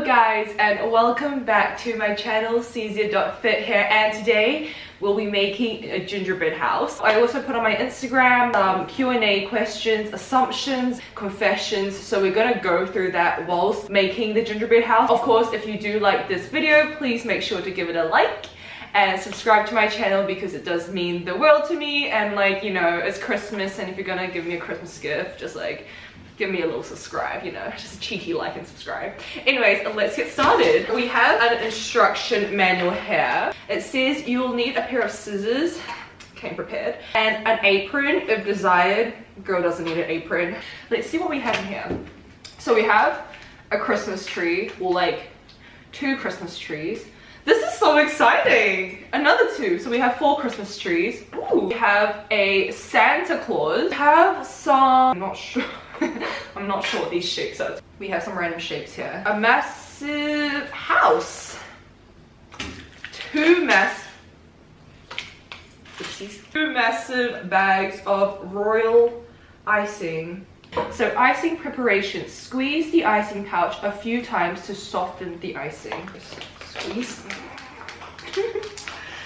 Hello guys, and welcome back to my channel, Cezia.fit here, and today we'll be making a gingerbread house. I also put on my Instagram Q&A questions, assumptions, confessions, so we're gonna go through that whilst making the gingerbread house. Of course, if you do like this video, please make sure to give it a like and subscribe to my channel because it does mean the world to me, and like, you know, it's Christmas, and if you're gonna give me a Christmas gift, just like give me a little subscribe, you know, just a cheeky like and subscribe. Anyways, let's get started. We have an instruction manual here. It says you'll need a pair of scissors, came prepared, and an apron if desired. Girl doesn't need an apron. Let's see what we have in here. So we have a Christmas tree, well, like 2 Christmas trees. This is so exciting! Another 2, so we have 4 Christmas trees. Ooh. We have a Santa Claus. We have some, I'm not sure. I'm not sure what these shapes are. We have some random shapes here. A massive house. 2 massive bags of royal icing. So icing preparation. Squeeze the icing pouch a few times to soften the icing. Just squeeze.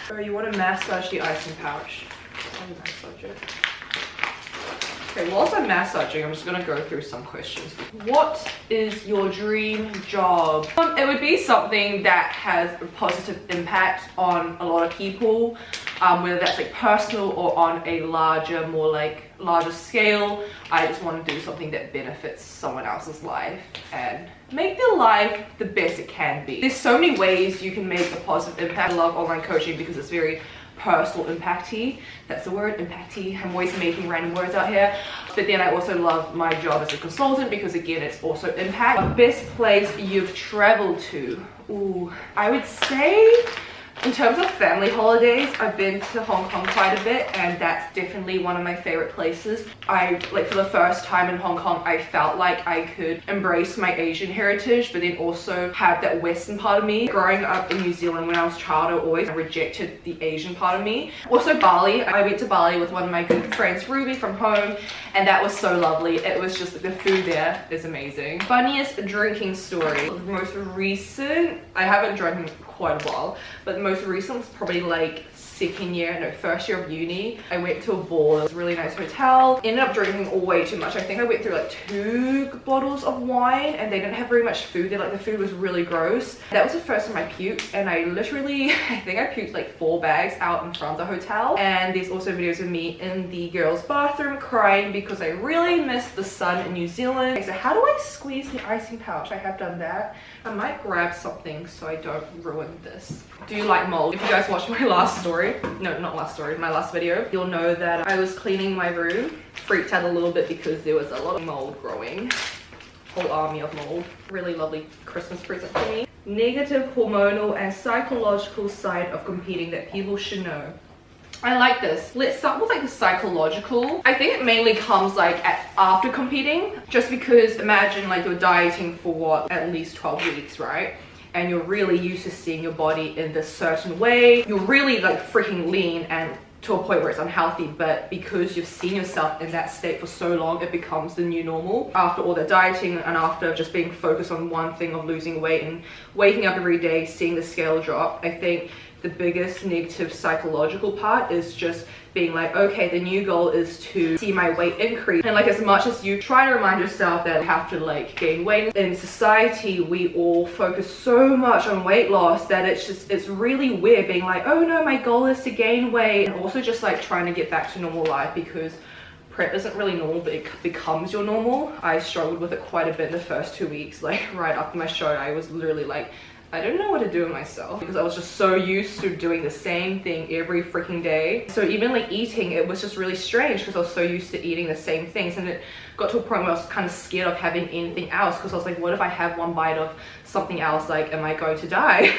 So you want to massage the icing pouch. Massage it. Okay, whilst I'm massaging, I'm just gonna go through some questions. What is your dream job? It would be something that has a positive impact on a lot of people, whether that's like personal or on a larger scale. I just want to do something that benefits someone else's life and make their life the best it can be. There's so many ways you can make a positive impact. I love online coaching because it's very personal impacty. That's the word, impacty. I'm always making random words out here. But then I also love my job as a consultant because again, it's also impact. The best place you've traveled to? Ooh, I would say in terms of family holidays, I've been to Hong Kong quite a bit, and that's definitely one of my favorite places. For the first time in Hong Kong, I felt like I could embrace my Asian heritage, but then also have that Western part of me. Growing up in New Zealand when I was a child, I always rejected the Asian part of me. Also Bali, I went to Bali with one of my good friends, Ruby, from home, and that was so lovely. It was just, the food there is amazing. Funniest drinking story. The most recent, I haven't drunk in quite a while, but the most recent was probably like first year of uni. I went to a ball. It was a really nice hotel. Ended up drinking way too much. I think I went through like 2 bottles of wine, and they didn't have very much food there. Like the food was really gross. That was the first time I puked, and I literally, I think I puked like 4 bags out in front of the hotel. And there's also videos of me in the girls' bathroom crying because I really missed the sun in New Zealand. So how do I squeeze the icing pouch? I have done that. I might grab something so I don't ruin this. Do you like mold? If you guys watched my last story, no, not last story, my last video, you'll know that I was cleaning my room, freaked out a little bit because there was a lot of mold growing. Whole army of mold. Really lovely Christmas present for me. Negative hormonal and psychological side of competing that people should know. I like this. Let's start with like the psychological. I think it mainly comes like after competing, just because imagine like you're dieting for what, at least 12 weeks, right? And you're really used to seeing your body in this certain way. You're really like freaking lean and to a point where it's unhealthy, but because you've seen yourself in that state for so long, it becomes the new normal. After all the dieting and after just being focused on one thing of losing weight and waking up every day, seeing the scale drop, I think the biggest negative psychological part is just being like, okay, the new goal is to see my weight increase. And like, as much as you try to remind yourself that you have to like gain weight, in society we all focus so much on weight loss that it's really weird being like, oh no, my goal is to gain weight. And also just like trying to get back to normal life, because prep isn't really normal, but it becomes your normal. I struggled with it quite a bit in the first 2 weeks. Like right after my show, I was literally like, I didn't know what to do with myself because I was just so used to doing the same thing every freaking day. So even like eating, it was just really strange because I was so used to eating the same things, and it got to a point where I was kind of scared of having anything else because I was like, what if I have one bite of something else? Like, am I going to die?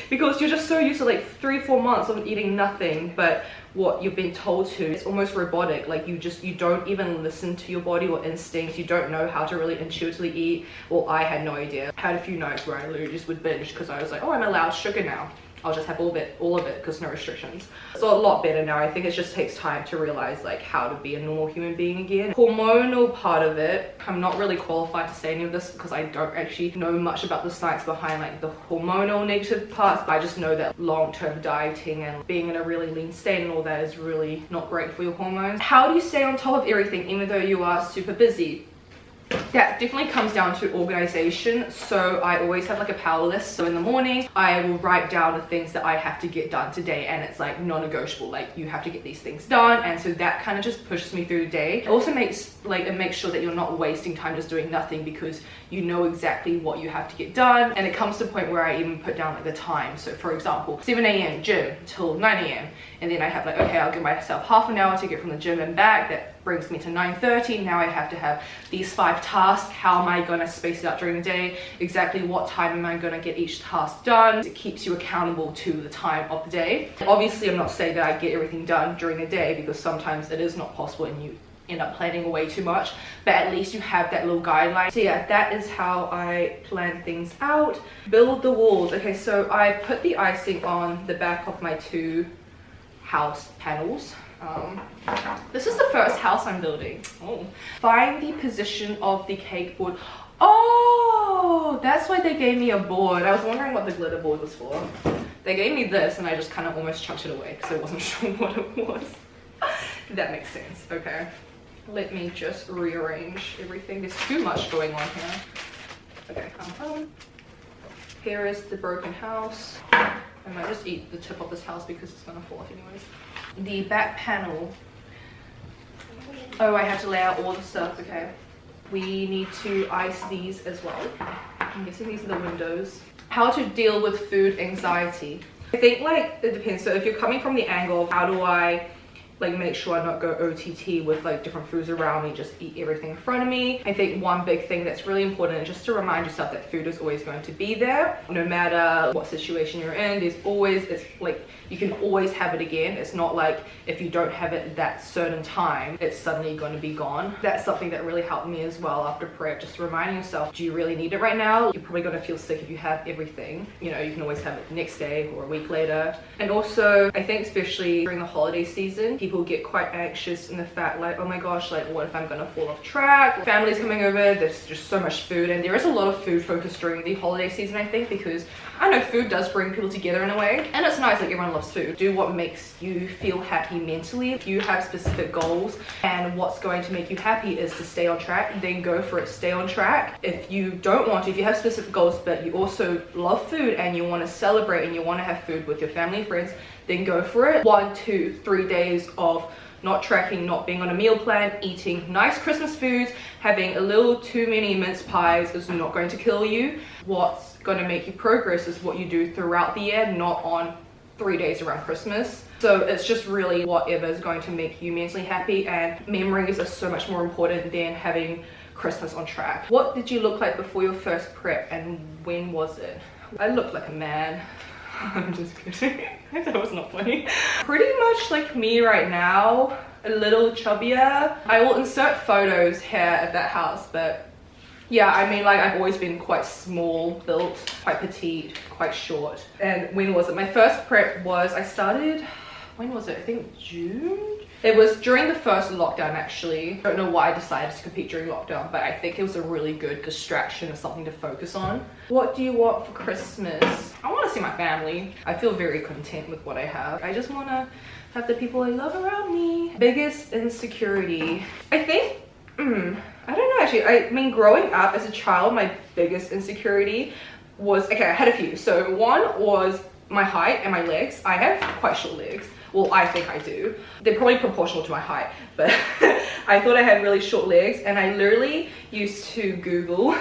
Because you're just so used to like 3-4 months of eating nothing but what you've been told to. It's almost robotic. Like you don't even listen to your body or instincts. You don't know how to really intuitively eat. Well, I had no idea. I had a few nights where I literally just would binge because I was like, oh, I'm allowed sugar now. I'll just have all of it because no restrictions. So a lot better now. I think it just takes time to realize like how to be a normal human being again. Hormonal part of it, I'm not really qualified to say any of this because I don't actually know much about the science behind like the hormonal negative parts. I just know that long-term dieting and being in a really lean state and all that is really not great for your hormones. How do you stay on top of everything even though you are super busy? That definitely comes down to organization. So I always have like a power list. So in the morning I will write down the things that I have to get done today, and it's like non-negotiable, like you have to get these things done. And so that kind of just pushes me through the day. It also makes sure that you're not wasting time just doing nothing, because you know exactly what you have to get done. And it comes to a point where I even put down like the time. So for example, 7 a.m. gym till 9 a.m. and then I have like, okay, I'll give myself half an hour to get from the gym and back. That brings me to 9:30. Now I have to have these 5 tasks. How am I going to space it out during the day? Exactly what time am I going to get each task done? It keeps you accountable to the time of the day. Obviously, I'm not saying that I get everything done during the day, because sometimes it is not possible and you end up planning way too much, but at least you have that little guideline. So yeah, that is how I plan things out. Build the walls. Okay, so I put the icing on the back of my 2 house panels. This is the first house I'm building. Oh. Find the position of the cake board. Oh, that's why they gave me a board. I was wondering what the glitter board was for. They gave me this and I just kind of almost chucked it away because I wasn't sure what it was. That makes sense. Okay, let me just rearrange everything. There's too much going on here. Okay, here is the broken house. I might just eat the tip of this house because it's gonna fall off anyways. The back panel. Oh, I have to lay out all the stuff. Okay, we need to ice these as well. I'm guessing these are the windows. How to deal with food anxiety. I think like it depends. So if you're coming from the angle of how do I like make sure I not go OTT with like different foods around me, just eat everything in front of me. I think one big thing that's really important is just to remind yourself that food is always going to be there. No matter what situation you're in, there's always, it's like you can always have it again. It's not like if you don't have it at that certain time, it's suddenly going to be gone. That's something that really helped me as well after prep, just reminding yourself, do you really need it right now? You're probably going to feel sick if you have everything. You know, you can always have it the next day or a week later. And also, I think especially during the holiday season, people get quite anxious in the fact like, oh my gosh, like what if I'm gonna fall off track? Family's coming over, there's just so much food, and there is a lot of food focused during the holiday season, I think, because I know food does bring people together in a way, and it's nice, like everyone loves food. Do what makes you feel happy mentally. If you have specific goals and what's going to make you happy is to stay on track, then go for it, stay on track. If you don't want to, if you have specific goals but you also love food and you want to celebrate and you want to have food with your family and friends, then go for it. 1, 2, 3 days of not tracking, not being on a meal plan, eating nice Christmas foods, having a little too many mince pies is not going to kill you. What's going to make you progress is what you do throughout the year, not on 3 days around Christmas. So it's just really whatever is going to make you mentally happy, and memories are so much more important than having Christmas on track. What did you look like before your first prep, and when was it? I looked like a man. I'm just kidding. That was not funny. Pretty much like me right now, a little chubbier. I will insert photos here of that house, but yeah, I mean, like I've always been quite small built, quite petite, quite short. And when was it? My first prep was, I started, when was it? I think June? It was during the first lockdown actually. Don't know why I decided to compete during lockdown, but I think it was a really good distraction and something to focus on. What do you want for Christmas? I want to see my family. I feel very content with what I have. I just want to have the people I love around me. Biggest insecurity. I think, I don't know actually. I mean, growing up as a child, my biggest insecurity was, okay, I had a few. So one was my height and my legs. I have quite short legs. Well, I think I do. They're probably proportional to my height, but I thought I had really short legs, and I literally used to Google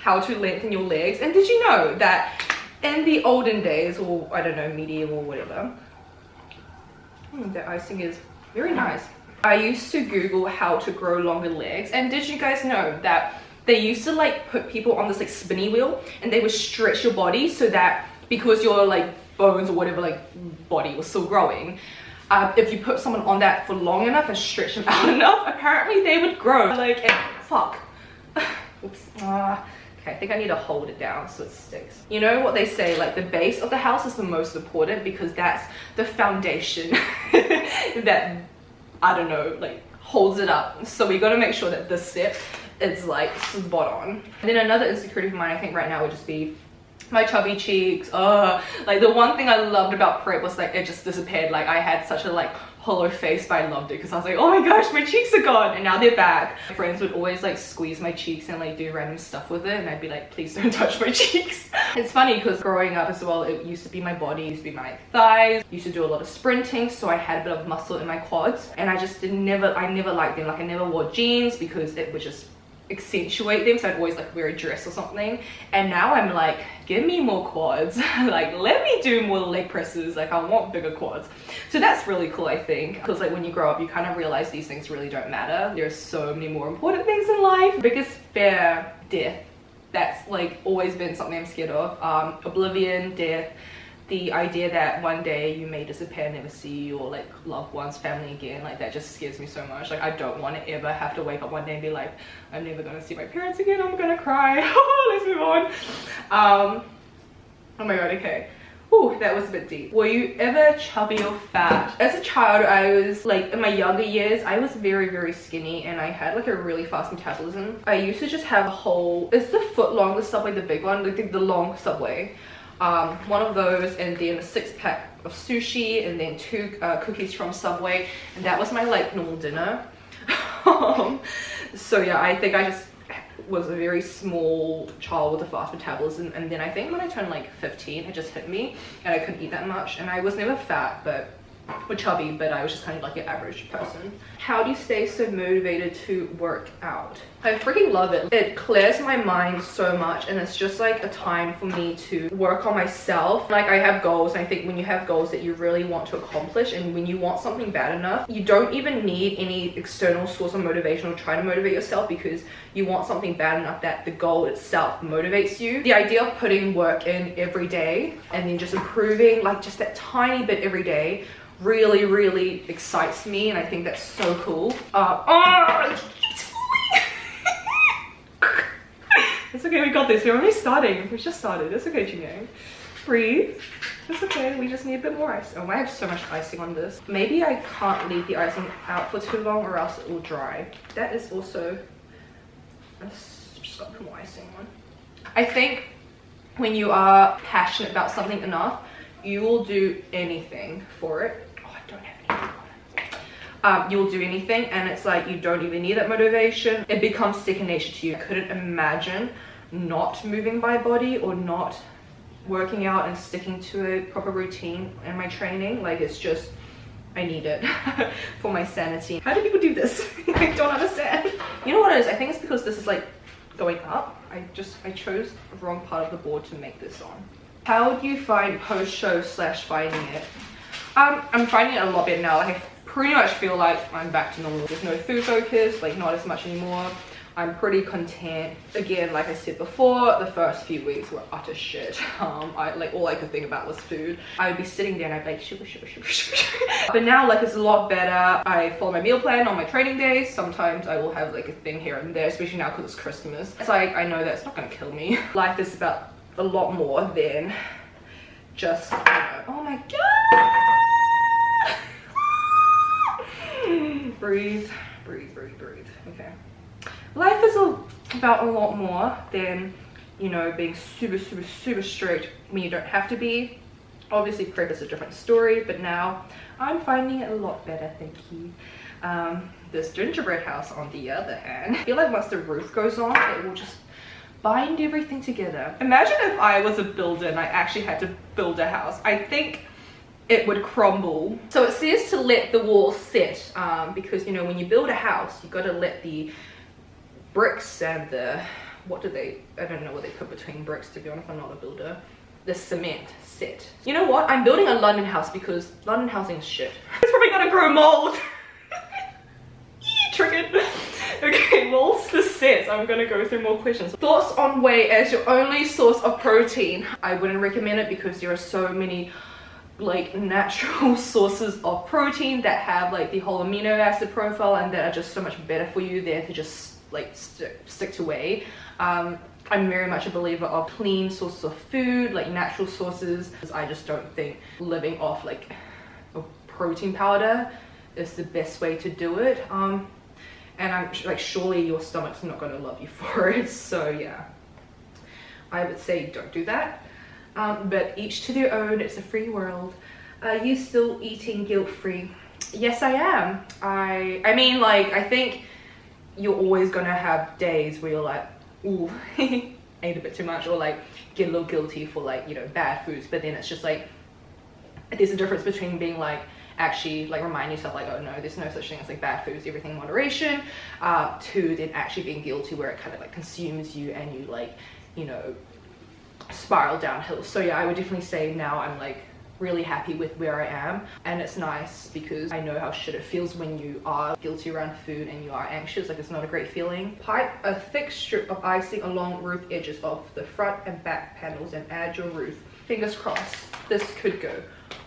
how to lengthen your legs. And did you know that in the olden days, or I don't know, medieval or whatever, the icing is very nice. I used to Google how to grow longer legs, and did you guys know that they used to like put people on this like spinny wheel, and they would stretch your body so that because your like bones or whatever like body was still growing, if you put someone on that for long enough and stretch them out enough, apparently they would grow. Like, and fuck. Oops. Okay, I think I need to hold it down so it sticks. You know what they say, like the base of the house is the most important because that's the foundation that, I don't know, like holds it up. So we got to make sure that the step is like spot on. And then another insecurity of mine, I think right now would just be my chubby cheeks. Like the one thing I loved about prep was like it just disappeared. Like I had such a like hollow face, but I loved it because I was like, oh my gosh, my cheeks are gone, and now they're back. My friends would always like squeeze my cheeks and like do random stuff with it, and I'd be like, please don't touch my cheeks. It's funny because growing up as well, it used to be my body, it used to be my thighs, used to do a lot of sprinting, so I had a bit of muscle in my quads, and I just I never liked them. Like I never wore jeans because it would just accentuate them, so I'd always like wear a dress or something. And now I'm like, give me more quads. Like let me do more leg presses. Like I want bigger quads. So that's really cool, I think, because like when you grow up you kind of realize these things really don't matter. There's so many more important things in life. Biggest fear, death. That's like always been something I'm scared of. Oblivion, death, the idea that one day you may disappear, never see your like loved ones, family again. Like that just scares me so much. Like I don't want to ever have to wake up one day and be like, I'm never gonna see my parents again, I'm gonna cry. Let's move on. Oh my god, okay. Ooh, that was a bit deep. Were you ever chubby or fat? As a child, I was like, in my younger years, I was very, very skinny and I had like a really fast metabolism. I used to just have a whole, it's the foot long, the Subway, the big one, like the long Subway. One of those, and then a 6-pack of sushi, and then 2 cookies from Subway, and that was my like normal dinner. So yeah, I think I just was a very small child with a fast metabolism, and then I think when I turned like 15 it just hit me and I couldn't eat that much, and I was never fat or chubby, but I was just kind of like an average person. How do you stay so motivated to work out? I freaking love it. It clears my mind so much, and it's just like a time for me to work on myself. Like I have goals, and I think when you have goals that you really want to accomplish, and when you want something bad enough, you don't even need any external source of motivation or try to motivate yourself, because you want something bad enough that the goal itself motivates you. The idea of putting work in every day and then just improving like just that tiny bit every day really, really excites me, and I think that's so cool. It's okay, we got this. We're only starting. We just started. It's okay, Jingo. Breathe. It's okay. We just need a bit more ice. Oh, I have so much icing on this. Maybe I can't leave the icing out for too long or else it will dry. That is also... just gotta put more icing on. I think when you are passionate about something enough, you will do anything for it. Oh, I don't have anything on it. You'll do anything, and it's like you don't even need that motivation. It becomes second nature to you. I couldn't imagine not moving my body or not working out and sticking to a proper routine in my training. Like it's just, I need it for my sanity. How do people do this? I don't understand. You know what it is? I think it's because this is like going up. I chose the wrong part of the board to make this on. How do you find post-show / finding it? I'm finding it a lot better now. Like I pretty much feel like I'm back to normal. There's no food focus, like not as much anymore. I'm pretty content. Again, like I said before, the first few weeks were utter shit. Like all I could think about was food. I would be sitting there and I'd be like, sugar. But now like it's a lot better. I follow my meal plan on my training days. Sometimes I will have like a thing here and there, especially now because it's Christmas. It's like, I know that it's not gonna kill me. Life is about a lot more than just, you know, oh my god. Breathe. Okay. Life is about a lot more than, you know, being super strict when you don't have to be. Obviously prep is a different story, but now I'm finding it a lot better, thank you. This gingerbread house on the other hand, I feel like once the roof goes on, it will just bind everything together. Imagine if I was a builder and I actually had to build a house. I think it would crumble. So it says to let the walls set, because, you know, when you build a house, you got to let the bricks and the, I don't know what they put between bricks, to be honest, I'm not a builder. The cement set. You know what? I'm building a London house because London housing is shit. It's probably gonna grow mold. Triggered. Okay, whilst this sets, I'm gonna go through more questions. Thoughts on whey as your only source of protein? I wouldn't recommend it because there are so many like natural sources of protein that have like the whole amino acid profile and that are just so much better for you than to just like stick to whey. I'm very much a believer of clean sources of food, like natural sources. I just don't think living off like a protein powder is the best way to do it. And I'm like, surely your stomach's not going to love you for it. So yeah, I would say don't do that. But each to their own, it's a free world. Are you still eating guilt-free? Yes, I am. I mean, like, I think you're always gonna have days where you're like, ooh, ate a bit too much, or like get a little guilty for like, you know, bad foods. But then it's just like, there's a difference between being like, actually like remind yourself like, oh no, there's no such thing as like bad foods, everything in moderation, to then actually being guilty where it kind of like consumes you and you like, you know, spiral downhill. So yeah, I would definitely say now I'm like really happy with where I am, and it's nice because I know how shit it feels when you are guilty around food and you are anxious. Like, it's not a great feeling. Pipe a thick strip of icing along roof edges of the front and back panels and add your roof. Fingers crossed, this could go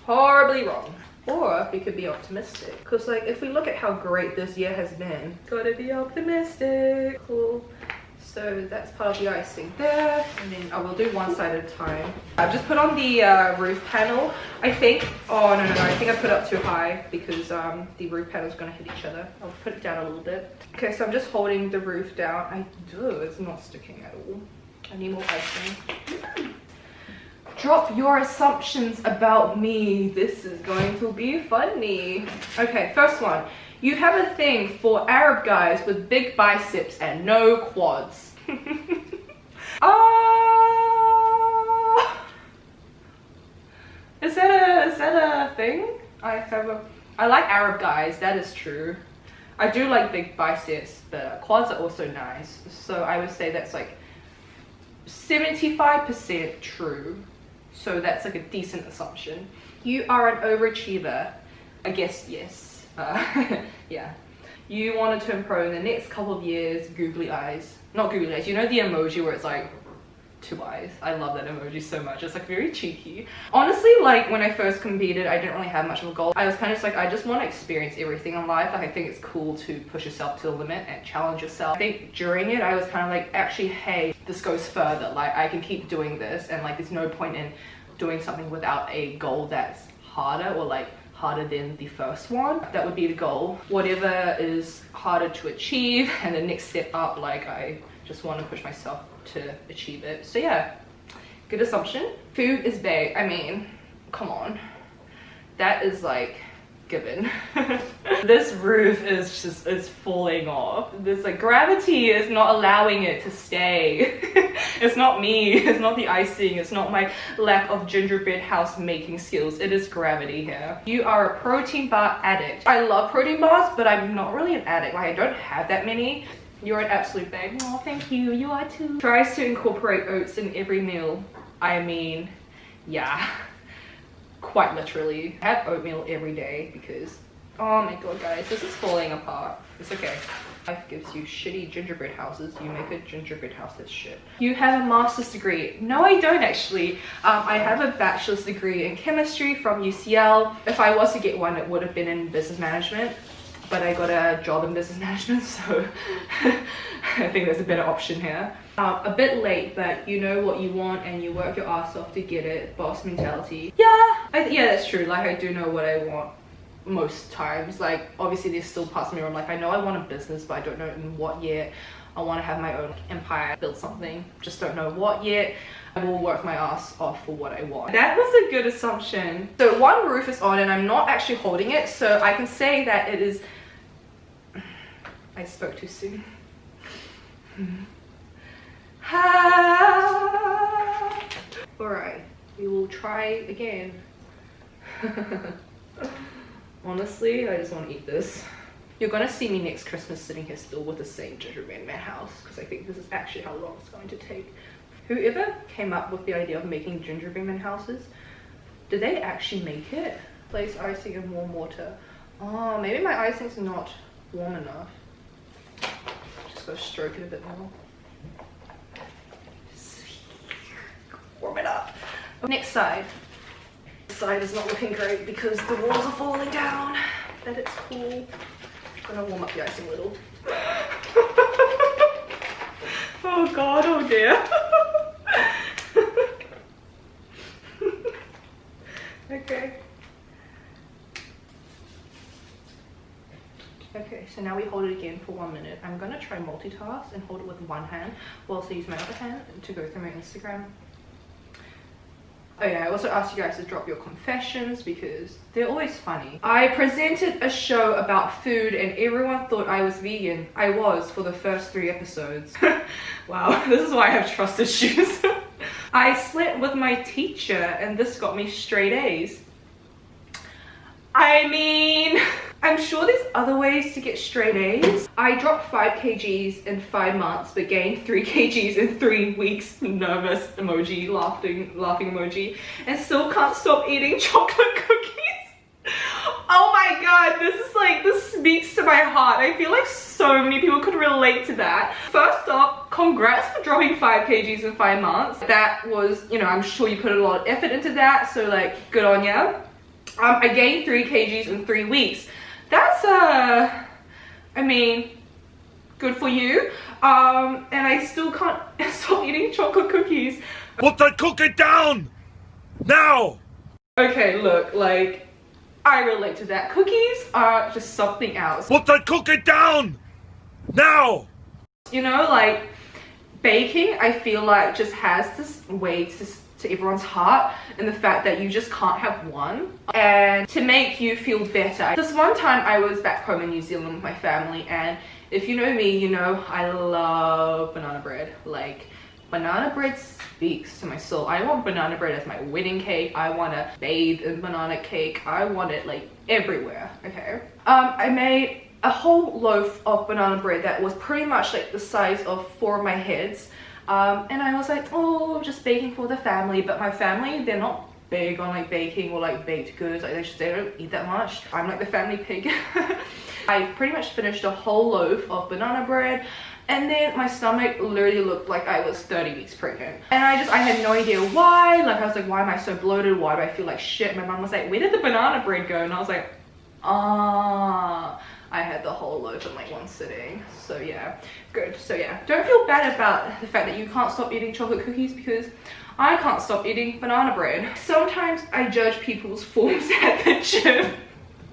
horribly wrong, or we could be optimistic, because like if we look at how great this year has been, gotta be optimistic. Cool. So that's part of the icing there, and then I will do one side at a time. I've just put on the roof panel. I think, oh no, I think I put it up too high because the roof panel is gonna hit each other. I'll put it down a little bit. Okay, so I'm just holding the roof down. It's not sticking at all. I need more icing. Drop your assumptions about me. This is going to be funny. Okay, first one. You have a thing for Arab guys with big biceps and no quads. Is that a thing? I like Arab guys, that is true. I do like big biceps, but quads are also nice. So I would say that's like 75% true. So that's like a decent assumption. You are an overachiever. I guess yes. Yeah. You wanted to improve in the next couple of years. Googly eyes. Not googly eyes. You know the emoji where it's like 2 eyes? I love that emoji so much. It's like very cheeky. Honestly, like when I first competed, I didn't really have much of a goal. I was kind of just like, I just want to experience everything in life. Like, I think it's cool to push yourself to the limit and challenge yourself. I think during it, I was kind of like, actually, hey, this goes further. Like, I can keep doing this, and like there's no point in doing something without a goal that's harder, or like harder than the first one. That would be the goal. Whatever is harder to achieve and the next step up, like I just want to push myself to achieve it. So yeah, good assumption. Food is bae. I mean, come on, that is like given. This roof is just, it's falling off. This like gravity is not allowing it to stay. It's not me, it's not the icing, it's not my lack of gingerbread house making skills, it is gravity here. You are a protein bar addict. I love protein bars, but I'm not really an addict. Like, I don't have that many. You're an absolute babe. Oh, thank you. You are too. Tries to incorporate oats in every meal. I mean, yeah. Quite literally. I have oatmeal every day because, oh my god guys, this is falling apart. It's okay. Life gives you shitty gingerbread houses, you make a gingerbread house that's shit. You have a master's degree. No, I don't actually. I have a bachelor's degree in chemistry from UCL. If I was to get one, it would have been in business management, but I got a job in business management, so I think there's a better option here. A bit late, but you know what you want and you work your ass off to get it. Boss mentality. Yeah, yeah, that's true. Like, I do know what I want most times. Like, obviously there's still parts of me where I'm like, I know I want a business, but I don't know in what yet. I want to have my own empire, build something, just don't know what yet. I will work my ass off for what I want. That was a good assumption. So one roof is on and I'm not actually holding it, so I can say that it is... I spoke too soon. Alright, we will try again. Honestly, I just want to eat this. You're gonna see me next Christmas sitting here still with the same gingerbread man house, because I think this is actually how long it's going to take. Whoever came up with the idea of making gingerbread man houses, did they actually make it? Place icing in warm water. Oh, maybe my icing's not warm enough. Just gotta stroke it a bit more. Warm it up. Next side. This side is not looking great because the walls are falling down. But it's cool. I'm gonna warm up the icing a little. Oh Oh god, oh dear. Okay. Okay, so now we hold it again for 1 minute. I'm gonna try multitask and hold it with one hand while also use my other hand to go through my Instagram. Oh yeah, I also asked you guys to drop your confessions because they're always funny. I presented a show about food and everyone thought I was vegan. I was for the first 3 episodes. Wow, this is why I have trust issues. I slept with my teacher and this got me straight A's. I mean, I'm sure there's other ways to get straight A's. I dropped 5 kgs in 5 months but gained 3 kgs in 3 weeks. Nervous emoji, laughing emoji, and still can't stop eating chocolate cookies. Oh my god, this speaks to my heart. I feel like so many people could relate to that. First off, congrats for dropping 5 kgs in 5 months. That was, you know, I'm sure you put a lot of effort into that, so like, good on ya. I gained 3 kgs in 3 weeks. That's I mean, good for you. And I still can't stop eating chocolate cookies. Put that cookie down now. Okay, look, like, I relate to that. Cookies are just something else. Put that cookie down now. You know, like, baking, I feel like just has this weight to everyone's heart, and the fact that you just can't have one, and to make you feel better. This one time I was back home in New Zealand with my family, and if you know me, you know I love banana bread. Like, banana bread speaks to my soul. I want banana bread as my wedding cake. I want to bathe in banana cake. I want it like everywhere. Okay, I made a whole loaf of banana bread that was pretty much like the size of 4 of my heads. And I was like, oh, just baking for the family. But my family, they're not big on like baking or like baked goods. Like, they don't eat that much. I'm like the family pig. I pretty much finished a whole loaf of banana bread, and then my stomach literally looked like I was 30 weeks pregnant. And I had no idea why. Like, I was like, why am I so bloated? Why do I feel like shit? My mom was like, where did the banana bread go? And I was like, ah. I had the whole loaf in like one sitting. So yeah, good. So yeah, don't feel bad about the fact that you can't stop eating chocolate cookies, because I can't stop eating banana bread. Sometimes I judge people's forms at the gym.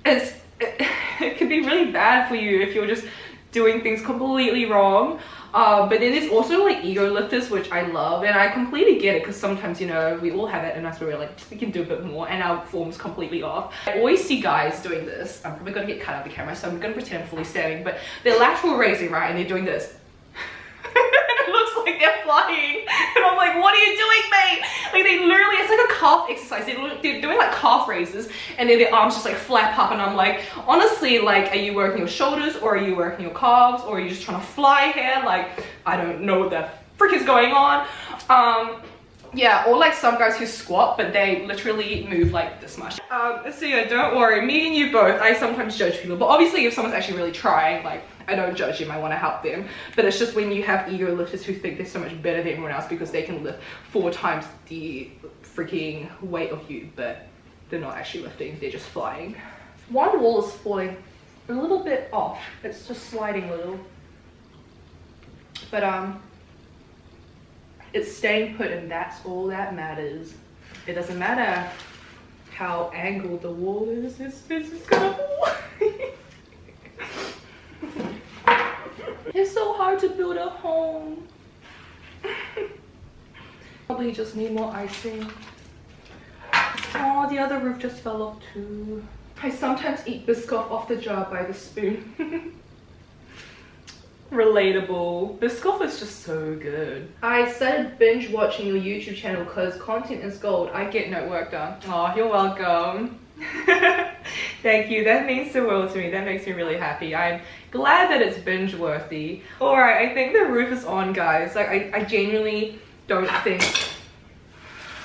It can be really bad for you if you're just doing things completely wrong. But then there's also like ego lifters, which I love, and I completely get it, because sometimes, you know, we all have that in us where we're like, we can do a bit more and our form's completely off. I always see guys doing this. I'm probably gonna get cut out of the camera, so I'm gonna pretend I'm fully standing, but they're lateral raising, right, and they're doing this. It looks like they're flying, and I'm like, what are you doing, mate? Like, they literally, it's like a calf exercise. They're doing like calf raises, and then their arms just like flap up, and I'm like, honestly, like, are you working your shoulders, or are you working your calves, or are you just trying to fly here? Like, I don't know what the frick is going on. Yeah, or like some guys who squat, but they literally move like this much. So yeah, don't worry, me and you both, I sometimes judge people, but obviously if someone's actually really trying, like, I don't judge them, I want to help them. But it's just when you have ego lifters who think they're so much better than everyone else because they can lift 4 times the freaking weight of you, but they're not actually lifting, they're just flying. One wall is falling a little bit off, it's just sliding a little. But it's staying put, and that's all that matters. It doesn't matter how angled the wall is, it's gonna fall. It's so hard to build a home. Probably just need more icing. Oh, the other roof just fell off too. I sometimes eat Biscoff off the jar by the spoon. Relatable. Biscoff is just so good. I started binge watching your YouTube channel because content is gold. I get no work done. Oh, you're welcome. Thank you, that means the world to me. That makes me really happy. I'm glad that it's binge worthy. All right, I think the roof is on, guys. Like, I genuinely don't think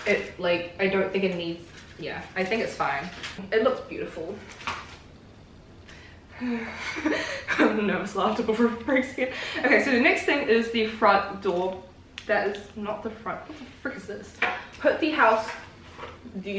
it, like, I don't think it needs, yeah, I think it's fine. It looks beautiful. I'm nervous laughter before it breaks again. Okay, so the next thing is the front door. That is not the front. What the frick is this? Put the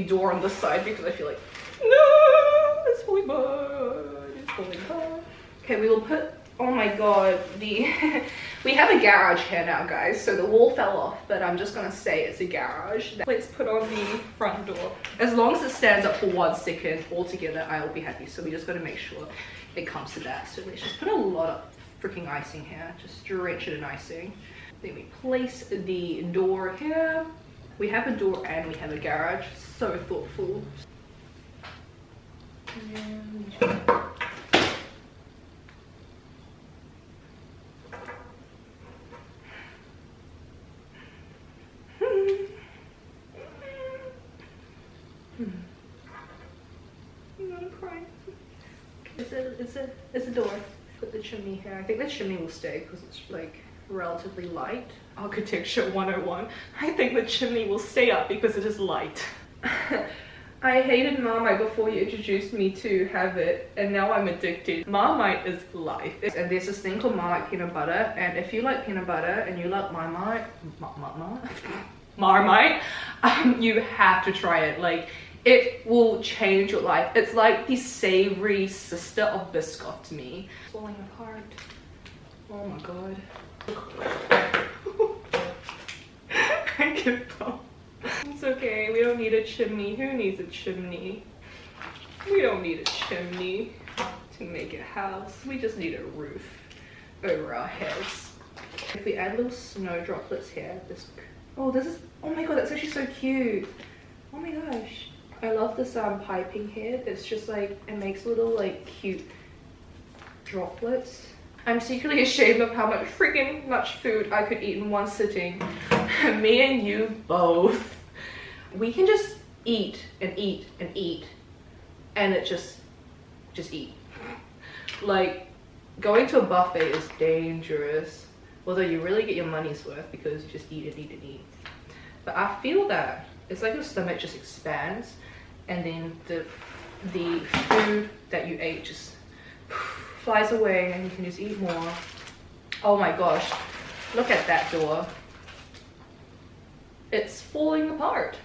door on this side because I feel like, no, it's falling apart. It's falling apart. Okay, we will put Oh my god, we have a garage here now, guys. So the wall fell off, but I'm just gonna say it's a garage. Let's put on the front door. As long as it stands up for 1 second altogether, I will be happy. So we just gotta make sure it comes to that. So let's just put a lot of freaking icing here. Just drench it in icing. Then we place the door here. We have a door and we have a garage. So thoughtful. I'm crying. It's a door. Put the chimney here. I think the chimney will stay because it's like relatively light. Architecture 101. I think the chimney will stay up because it is light. I hated Marmite before you introduced me to have it, and now I'm addicted. Marmite is life. And there's this thing called Marmite peanut butter, and if you like peanut butter and you like Marmite, you have to try it. Like, it will change your life. It's like the savory sister of Biscoff to me. It's falling apart. Oh my god. I can tell. It's okay, we don't need a chimney. Who needs a chimney? We don't need a chimney to make a house. We just need a roof over our heads. If we add little snow droplets here, this oh my god, that's actually so cute. Oh my gosh. I love this piping here. It's just like, it makes little like cute droplets. I'm secretly ashamed of how much freaking much food I could eat in one sitting. Me and you both. We can just eat and eat and eat, and it just eat. Like, going to a buffet is dangerous, although you really get your money's worth because you just eat and eat and eat. But I feel that it's like your stomach just expands, and then the food that you ate just flies away and you can just eat more. Oh my gosh, look at that door. It's falling apart.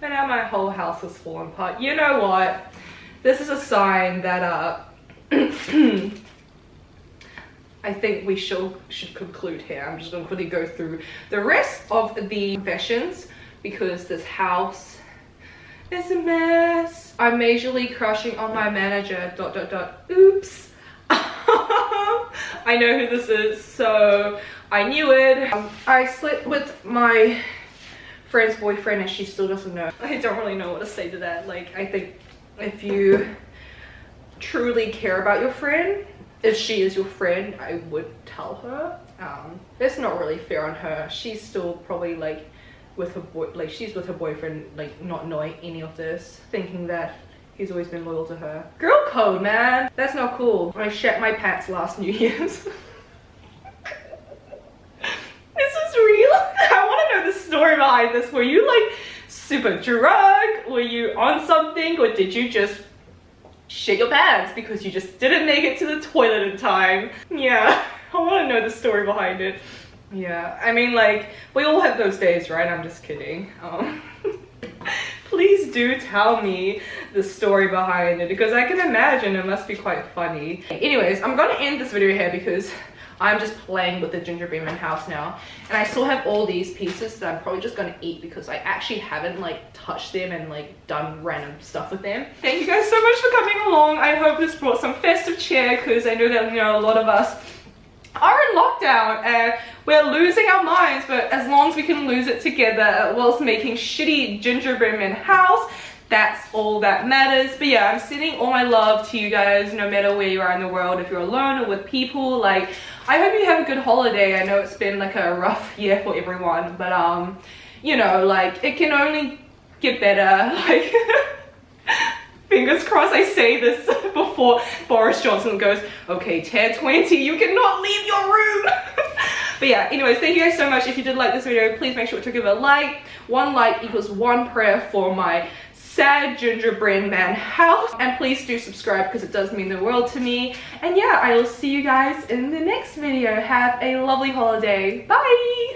And now my whole house is falling apart. You know what? This is a sign that I think we should conclude here. I'm just going to quickly go through the rest of the confessions because this house is a mess. I'm majorly crushing on my manager, ... Oops. I know who this is, so I knew it. I slept with my friend's boyfriend and she still doesn't know. I don't really know what to say to that. Like, I think if you truly care about your friend, if she is your friend, I would tell her. It's not really fair on her. She's still probably like with her she's with her boyfriend, like not knowing any of this, thinking that he's always been loyal to her. Girl code, man. That's not cool. I shat my pants last New Year's. This is real. I want to know the story behind this. Were you like super drunk? Were you on something, or did you just shit your pants because you just didn't make it to the toilet in time? Yeah, I want to know the story behind it. Yeah, I mean, like, we all have those days, right? I'm just kidding. Please do tell me the story behind it because I can imagine it must be quite funny. Anyways, I'm gonna end this video here because I'm just playing with the gingerbread man house now, and I still have all these pieces that I'm probably just gonna eat because I actually haven't like touched them and like done random stuff with them. Thank you guys so much for coming along. I hope this brought some festive cheer because I know that, you know, a lot of us are in lockdown and we're losing our minds, but as long as we can lose it together whilst making shitty gingerbread man house, that's all that matters. But yeah, I'm sending all my love to you guys no matter where you are in the world, if you're alone or with people. Like, I hope you have a good holiday. I know it's been like a rough year for everyone, but you know, like, it can only get better. Like, fingers crossed I say this before Boris Johnson goes, okay, 10-20, you cannot leave your room. But yeah, anyways, thank you guys so much. If you did like this video, please make sure to give it a like. 1 like equals 1 prayer for my sad gingerbread man house. And please do subscribe because it does mean the world to me. And yeah, I will see you guys in the next video. Have a lovely holiday. Bye!